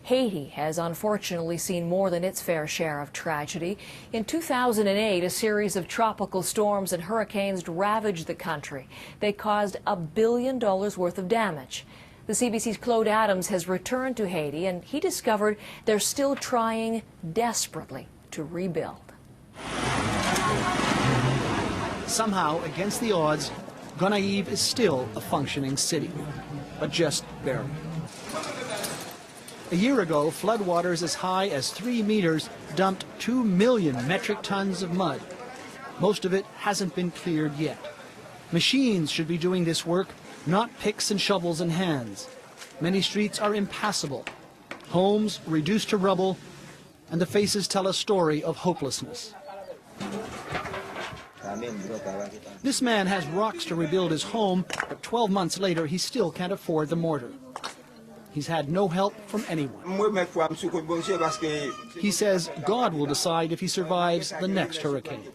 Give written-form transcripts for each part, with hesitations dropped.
Haiti has unfortunately seen more than its fair share of tragedy. In 2008, a series of tropical storms and hurricanes ravaged the country. They caused $1 billion worth of damage. The CBC's Claude has returned to Haiti, and he discovered they're still trying desperately to rebuild. Somehow, against the odds, Gonaives is still a functioning city, but just barely. A year ago, floodwaters as high as 3 meters dumped 2 million metric tons of mud. Most of it hasn't been cleared yet. Machines should be doing this work, not picks and shovels in hands. Many streets are impassable, homes reduced to rubble, and the faces tell a story of hopelessness. This man has rocks to rebuild his home, but 12 months later he still can't afford the mortar. He's had no help from anyone. He says God will decide if he survives the next hurricane.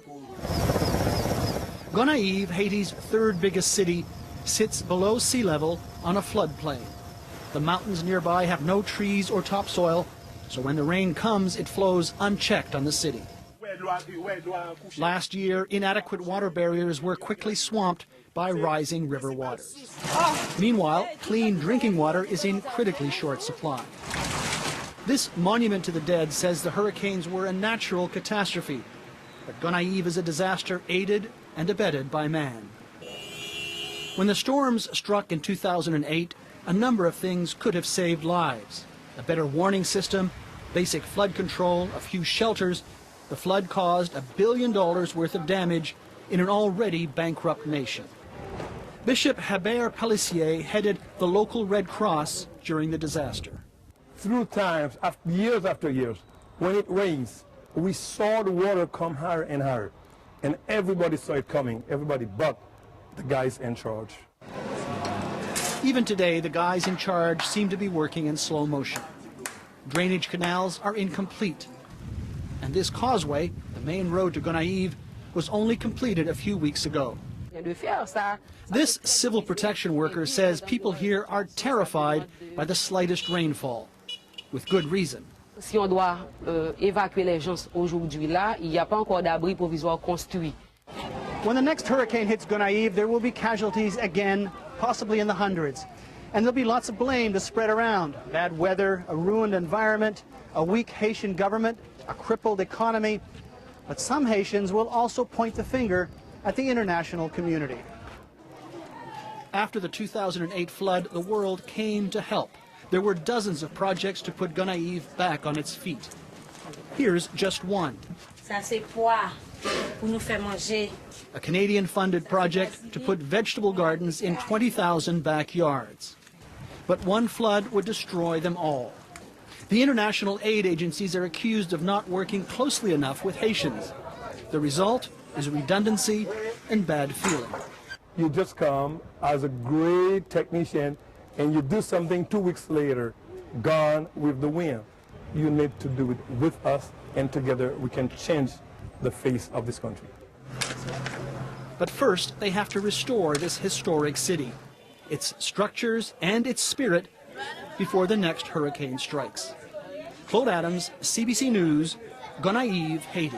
Gonaives, Haiti's third biggest city, sits below sea level on a floodplain. The mountains nearby have no trees or topsoil, so when the rain comes, it flows unchecked on the city. Last year, inadequate water barriers were quickly swamped by rising river waters. Meanwhile, clean drinking water is in critically short supply. This monument to the dead says the hurricanes were a natural catastrophe, but Gonaives is a disaster aided and abetted by man. When the storms struck in 2008, a number of things could have saved lives. A better warning system, basic flood control, a few shelters. The flood caused $1 billion worth of damage in an already bankrupt nation. Bishop Hébert Pellissier headed the local Red Cross during the disaster. Through times, years after years, when it rains, we saw the water come higher and higher. And everybody saw it coming, everybody but the guys in charge. Even today, the guys in charge seem to be working in slow motion. Drainage canals are incomplete. And this causeway, the main road to Gonaives, was only completed a few weeks ago. This civil protection worker says people here are terrified by the slightest rainfall, with good reason. Si on doit évacuer les gens aujourd'hui là, il n'y a pas encore d'abri provisoire construit. When the next hurricane hits Gonaives, there will be casualties again, possibly in the hundreds. And there'll be lots of blame to spread around. Bad weather, a ruined environment, a weak Haitian government, a crippled economy. But some Haitians will also point the finger at the international community. After the 2008 flood, the world came to help. There were dozens of projects to put Gonaives back on its feet. Here's just one. A Canadian-funded project to put vegetable gardens in 20,000 backyards. But one flood would destroy them all. The international aid agencies are accused of not working closely enough with Haitians. The result is redundancy and bad feeling. You just come as a great technician and you do something 2 weeks later, gone with the wind. You need to do it with us, and together we can change the face of this country. But first, they have to restore this historic city, its structures and its spirit, before the next hurricane strikes. Claude, CBC News, Gonaives, Haiti.